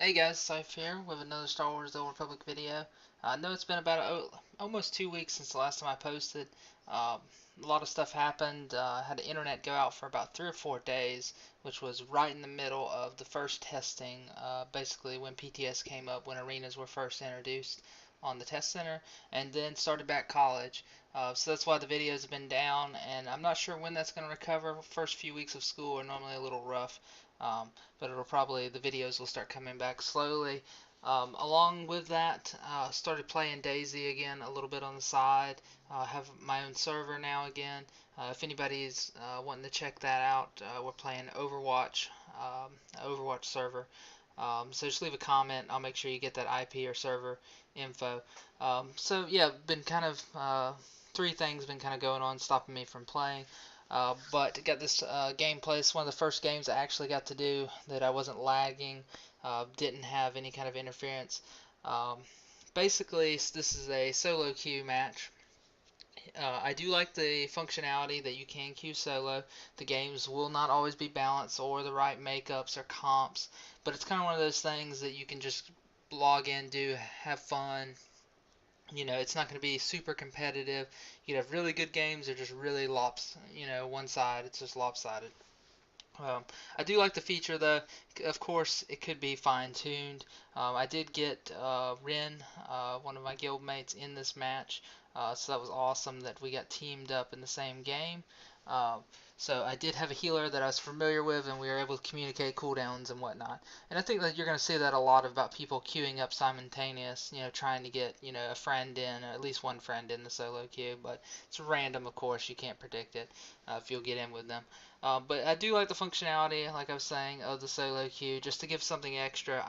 Hey guys, Scythe here with another Star Wars The Old Republic video. I know it's been about almost 2 weeks since the last time I posted. Um, a lot of stuff happened. I had the internet go out for about 3 or 4 days, which was right in the middle of the first testing, basically when PTS came up, when arenas were first introduced on the test center, and then started back college. So that's why the videos have been down, and I'm not sure when that's going to recover. First few weeks of school are normally a little rough. Um, but the videos will start coming back slowly. Along with that, started playing Daisy again a little bit on the side. Have my own server now again. If anybody's wanting to check that out, we're playing Overwatch server. So just leave a comment. I'll make sure you get that IP or server info. So yeah, been kind of three things been kind of going on stopping me from playing. But got this gameplay. It's one of the first games I actually got to do that I wasn't lagging, didn't have any kind of interference. Um, Basically, this is a solo queue match. I do like the functionality that you can queue solo. The games will not always be balanced or the right makeups or comps, but it's kind of one of those things that you can just log in, do, have fun. It's not going to be super competitive. You could have really good games or just really one side. It's just lopsided. I do like the feature though. Of course, it could be fine-tuned. I did get Ren, one of my guildmates, in this match, so that was awesome that we got teamed up in the same game. Uh, so I did have a healer that I was familiar with, and we were able to communicate cooldowns and whatnot. And I think that you're going to see that a lot about people queuing up simultaneous, trying to get, a friend in, or at least one friend in the solo queue. But it's random, of course. You can't predict it if you'll get in with them. But I do like the functionality, like I was saying, of the solo queue, just to give something extra.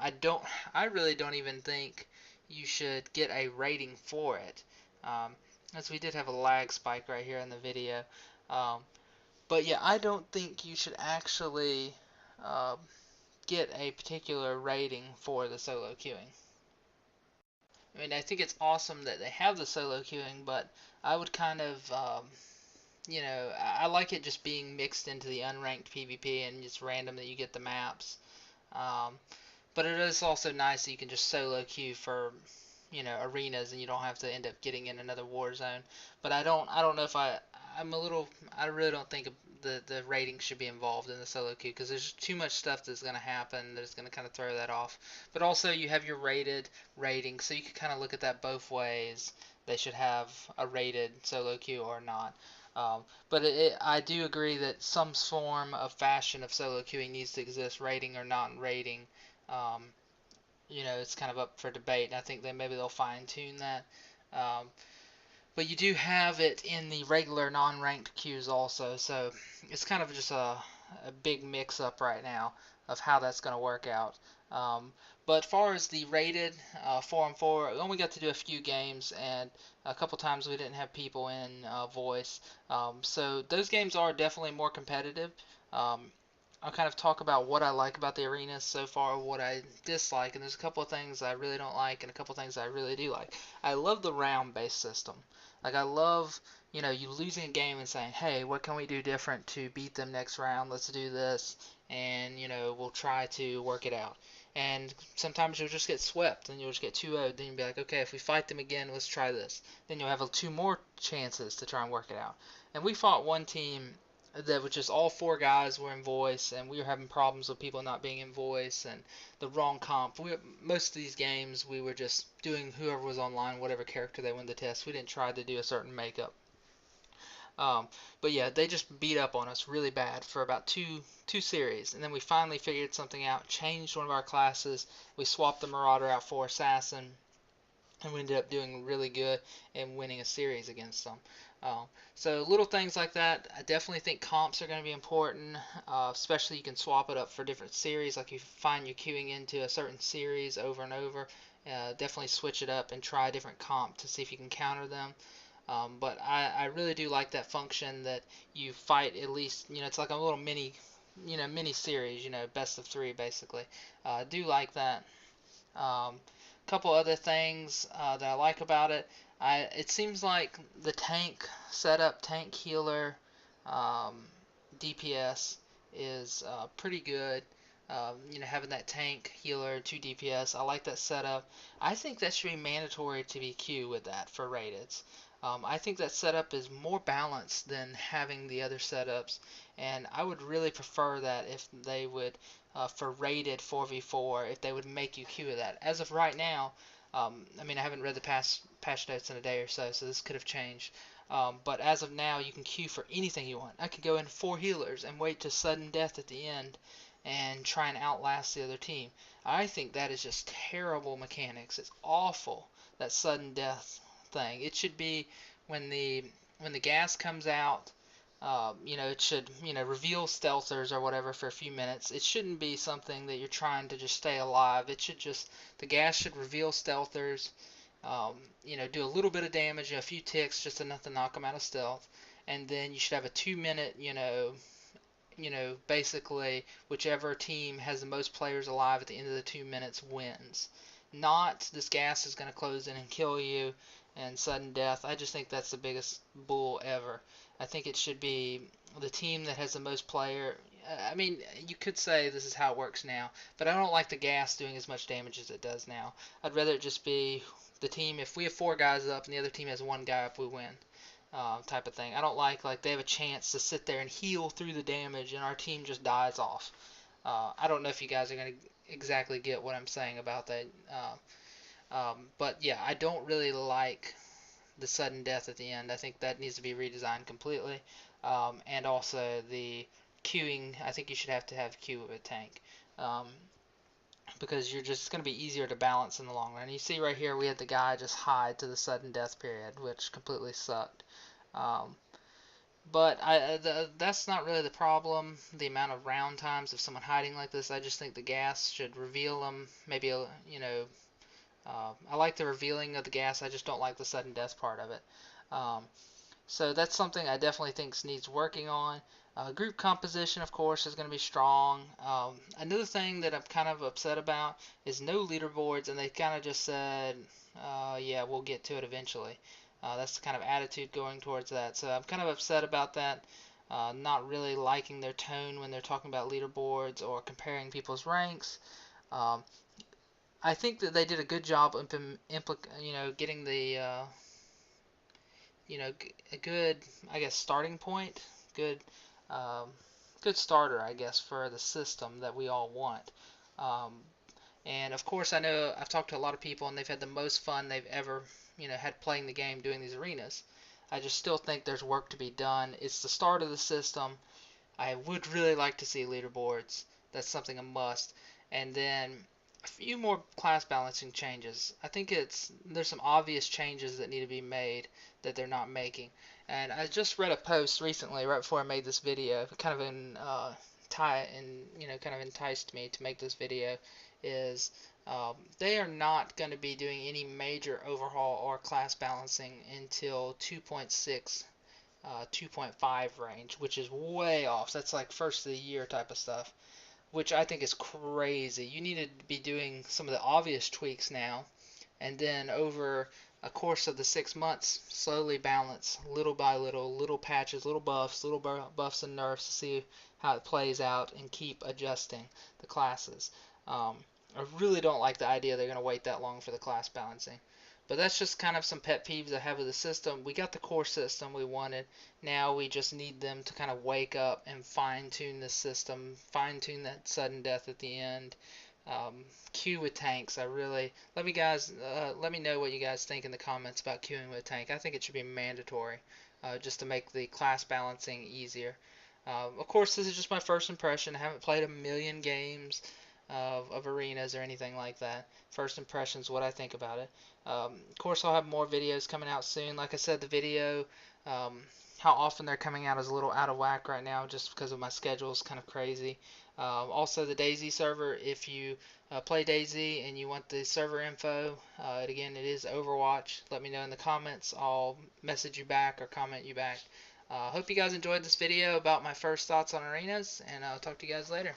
I really don't even think you should get a rating for it, um, as we did have a lag spike right here in the video. Um, but yeah, I don't think you should actually uh, get a particular rating for the solo queuing. I mean, I think it's awesome that they have the solo queuing, but I would kind of I like it just being mixed into the unranked PvP and it's random that you get the maps. Um, but it is also nice that you can just solo queue for, arenas and you don't have to end up getting in another war zone. But I don't know if I really don't think the rating should be involved in the solo queue because there's too much stuff that's going to happen that's going to kind of throw that off. But also you have your rated rating, so you can kind of look at that both ways. They should have a rated solo queue or not. But I do agree that some form of fashion of solo queuing needs to exist, rating or not rating. Um, it's kind of up for debate, and I think that maybe they'll fine tune that. Um, but you do have it in the regular non-ranked queues also, so it's kind of just a big mix-up right now of how that's going to work out. Um, but as far as the rated 4-on-4, we only got to do a few games, and a couple times we didn't have people in voice. So those games are definitely more competitive. Um, I'll kind of talk about what I like about the arena so far, what I dislike, and there's a couple of things I really don't like and a couple of things I really do like. I love the round-based system. Like I love, you losing a game and saying, "Hey, what can we do different to beat them next round? Let's do this." And, we'll try to work it out. And sometimes you'll just get swept and you'll just get 2-0. Then you'll be like, "Okay, if we fight them again, let's try this." Then you'll have two more chances to try and work it out. And we fought one team that was just all four guys were in voice, and we were having problems with people not being in voice and the wrong comp. Most of these games we were just doing whoever was online, whatever character they win the test. We didn't try to do a certain makeup. Um, but yeah, they just beat up on us really bad for about two series, and then we finally figured something out. Changed one of our classes. We swapped the Marauder out for Assassin, and we ended up doing really good and winning a series against them. So little things like that. I definitely think comps are going to be important, especially you can swap it up for different series. Like if you find you're queuing into a certain series over and over, definitely switch it up and try a different comp to see if you can counter them. But I really do like that function that you fight at least, it's like a little mini series, best of three basically. I do like that. Couple other things that I like about it. It seems like the tank setup, tank healer, um, DPS is pretty good. Having that tank, healer, 2 DPS. I like that setup. I think that should be mandatory to be queue with that for rated. I think that setup is more balanced than having the other setups, and I would really prefer that if they would, for rated 4v4, if they would make you queue with that. As of right now, I mean, I haven't read the patch notes in a day or so, so this could have changed. But as of now, you can queue for anything you want. I could go in 4 healers and wait to sudden death at the end and try and outlast the other team. I think that is just terrible mechanics. It's awful, that sudden death thing. It should be when the gas comes out. It should reveal stealthers or whatever for a few minutes. It shouldn't be something that you're trying to just stay alive. It should just the gas should reveal stealthers. Do a little bit of damage, a few ticks, just enough to knock them out of stealth, and then you should have a 2 minute, basically whichever team has the most players alive at the end of the 2 minutes wins. Not this gas is going to close in and kill you and sudden death. I just think that's the biggest bull ever. I think it should be the team that has the most player. I mean, you could say this is how it works now, but I don't like the gas doing as much damage as it does now. I'd rather it just be the team. If we have 4 guys up and the other team has 1 guy up, we win. Type of thing. I don't like they have a chance to sit there and heal through the damage and our team just dies off. I don't know if you guys are going to exactly get what I'm saying about that. But yeah, I don't really like the sudden death at the end. I think that needs to be redesigned completely. And also the queuing, I think you should have to have queue with a tank. Because it's going to be easier to balance in the long run. You see right here we had the guy just hide to the sudden death period, which completely sucked. Um, but that's not really the problem, the amount of round times of someone hiding like this. I just think the gas should reveal them. Maybe, I like the revealing of the gas. I just don't like the sudden death part of it. So that's something I definitely think needs working on. Group composition, of course, is going to be strong. Another thing that I'm kind of upset about is no leaderboards, and they kind of just said, yeah, we'll get to it eventually. That's the kind of attitude going towards that. So I'm kind of upset about that. Not really liking their tone when they're talking about leaderboards or comparing people's ranks. I think that they did a good job getting the a good, I guess, starting point, good, um, good starter, I guess, for the system that we all want. Um, and of course, I know I've talked to a lot of people, and they've had the most fun they've ever, had playing the game, doing these arenas. I just still think there's work to be done. It's the start of the system. I would really like to see leaderboards. That's something a must. And then a few more class balancing changes. I think there's some obvious changes that need to be made that they're not making. And I just read a post recently, right before I made this video, kind of kind of enticed me to make this video. Is they are not going to be doing any major overhaul or class balancing until 2.6. 2.5 range, which is way off. That's like first of the year type of stuff, which I think is crazy. You need to be doing some of the obvious tweaks now, and then over a course of the 6 months, slowly balance, little by little patches, little buffs and nerfs to see how it plays out, and keep adjusting the classes. I really don't like the idea they're going to wait that long for the class balancing. But that's just kind of some pet peeves I have with the system. We got the core system we wanted. Now we just need them to kind of wake up and fine-tune the system, fine-tune that sudden death at the end. Queue with tanks. Let me know what you guys think in the comments about queuing with a tank. I think it should be mandatory, just to make the class balancing easier. Of course, this is just my first impression. I haven't played a million games of arenas or anything like that. First impressions, what I think about it. Of course, I'll have more videos coming out soon. Like I said, the video, how often they're coming out is a little out of whack right now, just because of my schedule is kind of crazy. Also, the DayZ server, if you play DayZ and you want the server info, again, it is Overwatch. Let me know in the comments. I'll message you back or comment you back. Hope you guys enjoyed this video about my first thoughts on arenas, and I'll talk to you guys later.